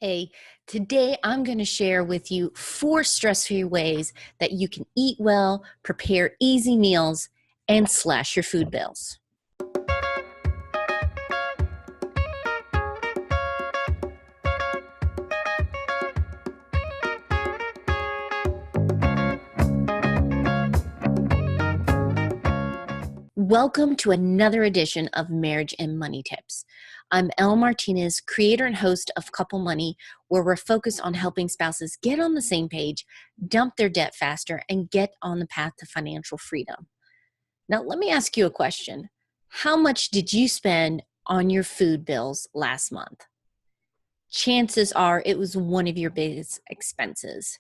Hey, today I'm going to share with you 4 stress-free ways that you can eat well, prepare easy meals, and slash your food bills. Welcome to another edition of Marriage and Money Tips. I'm Elle Martinez, creator and host of Couple Money, where we're focused on helping spouses get on the same page, dump their debt faster, and get on the path to financial freedom. Now, let me ask you a question. How much did you spend on your food bills last month? Chances are it was one of your biggest expenses.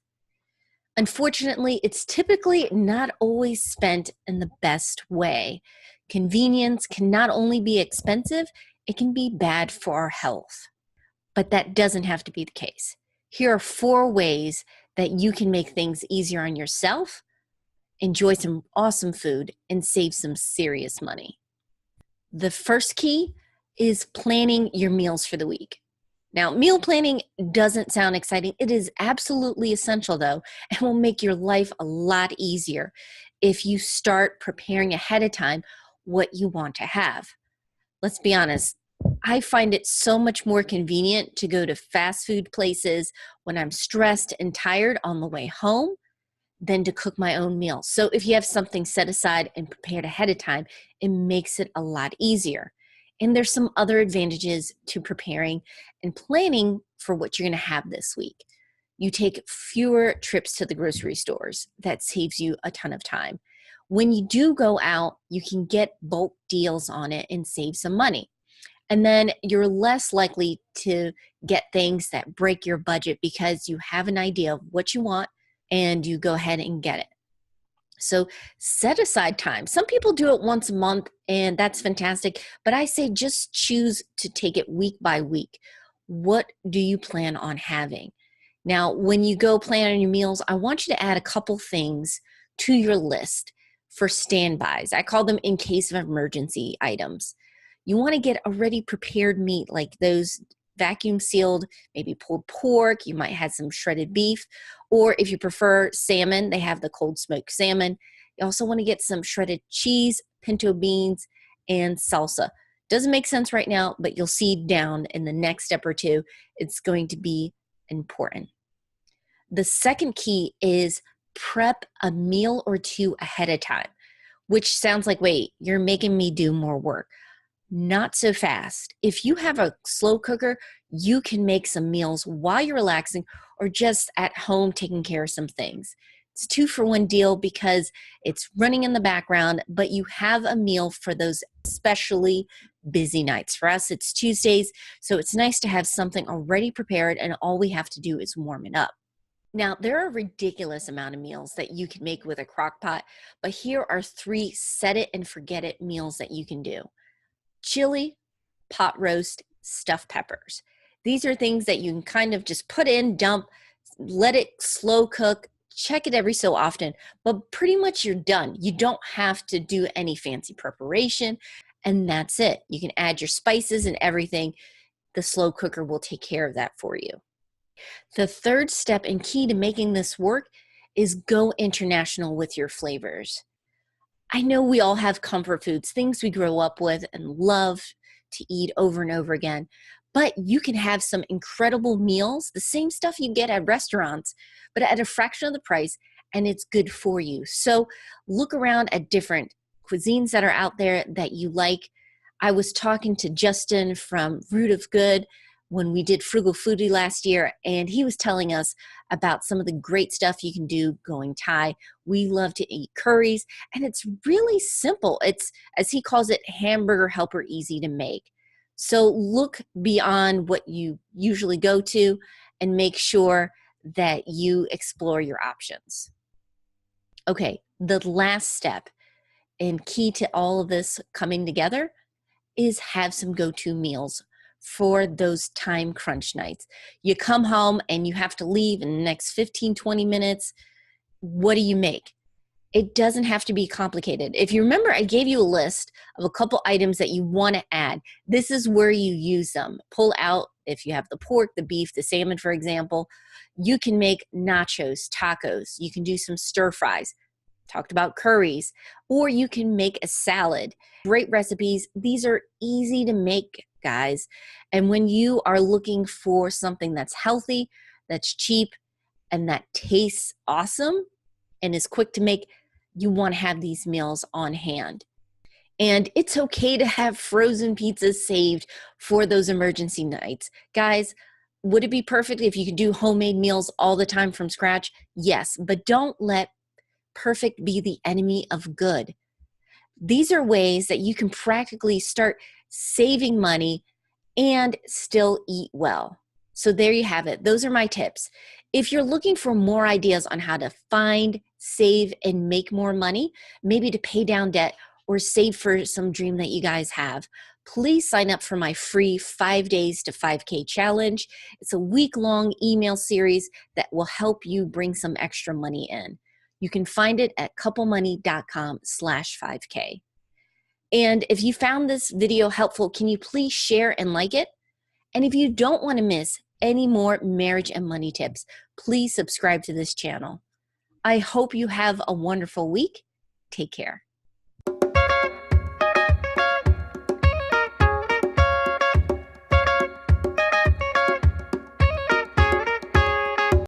Unfortunately, it's typically not always spent in the best way. Convenience can not only be expensive, it can be bad for our health. But that doesn't have to be the case. Here are 4 ways that you can make things easier on yourself, enjoy some awesome food, and save some serious money. The first key is planning your meals for the week. Now, meal planning doesn't sound exciting. It is absolutely essential, though, and will make your life a lot easier if you start preparing ahead of time what you want to have. Let's be honest. I find it so much more convenient to go to fast food places when I'm stressed and tired on the way home than to cook my own meals. So if you have something set aside and prepared ahead of time, it makes it a lot easier. And there's some other advantages to preparing and planning for what you're going to have this week. You take fewer trips to the grocery stores. That saves you a ton of time. When you do go out, you can get bulk deals on it and save some money. And then you're less likely to get things that break your budget because you have an idea of what you want and you go ahead and get it. So set aside time. Some people do it once a month, and that's fantastic. But I say just choose to take it week by week. What do you plan on having? Now, when you go plan on your meals, I want you to add a couple things to your list for standbys. I call them in case of emergency items. You want to get a ready prepared meat like those vacuum sealed, maybe pulled pork. You might have some shredded beef. Or if you prefer salmon, they have the cold smoked salmon. You also want to get some shredded cheese, pinto beans, and salsa. Doesn't make sense right now, but you'll see down in the next step or two, it's going to be important. The second key is prep a meal or 2 ahead of time, which sounds like, wait, you're making me do more work. Not so fast. If you have a slow cooker, you can make some meals while you're relaxing or just at home taking care of some things. It's 2-for-1 deal because it's running in the background, but you have a meal for those especially busy nights. For us, it's Tuesdays, so it's nice to have something already prepared and all we have to do is warm it up. Now, there are a ridiculous amount of meals that you can make with a crock pot, but here are 3 set it and forget it meals that you can do. Chili, pot roast, stuffed peppers. These are things that you can kind of just put in, dump, let it slow cook, check it every so often, but pretty much you're done. You don't have to do any fancy preparation, and that's it. You can add your spices and everything. The slow cooker will take care of that for you. The third step and key to making this work is go international with your flavors. I know we all have comfort foods, things we grow up with and love to eat over and over again, but you can have some incredible meals, the same stuff you get at restaurants, but at a fraction of the price, and it's good for you. So look around at different cuisines that are out there that you like. I was talking to Justin from Root of Good when we did Frugal Foodie last year, and he was telling us about some of the great stuff you can do going Thai. We love to eat curries, and it's really simple. It's, as he calls it, hamburger helper easy to make. So look beyond what you usually go to and make sure that you explore your options. Okay, the last step and key to all of this coming together is have some go-to meals for those time crunch nights. You come home and you have to leave in the next 15, 20 minutes. What do you make? It doesn't have to be complicated. If you remember, I gave you a list of a couple items that you want to add. This is where you use them. Pull out if you have the pork, the beef, the salmon, for example, you can make nachos, tacos. You can do some stir fries. Talked about curries, or you can make a salad. Great recipes. These are easy to make, guys. And when you are looking for something that's healthy, that's cheap, and that tastes awesome and is quick to make, you want to have these meals on hand. And it's okay to have frozen pizzas saved for those emergency nights. Guys, would it be perfect if you could do homemade meals all the time from scratch? Yes, but don't let perfect be the enemy of good. These are ways that you can practically start saving money and still eat well. So there you have it. Those are my tips. If you're looking for more ideas on how to find, save, and make more money, maybe to pay down debt or save for some dream that you guys have, please sign up for my free 5 days to 5K challenge. It's a week-long email series that will help you bring some extra money in. You can find it at couplemoney.com/5K. And if you found this video helpful, can you please share and like it? And if you don't want to miss any more marriage and money tips, please subscribe to this channel. I hope you have a wonderful week. Take care.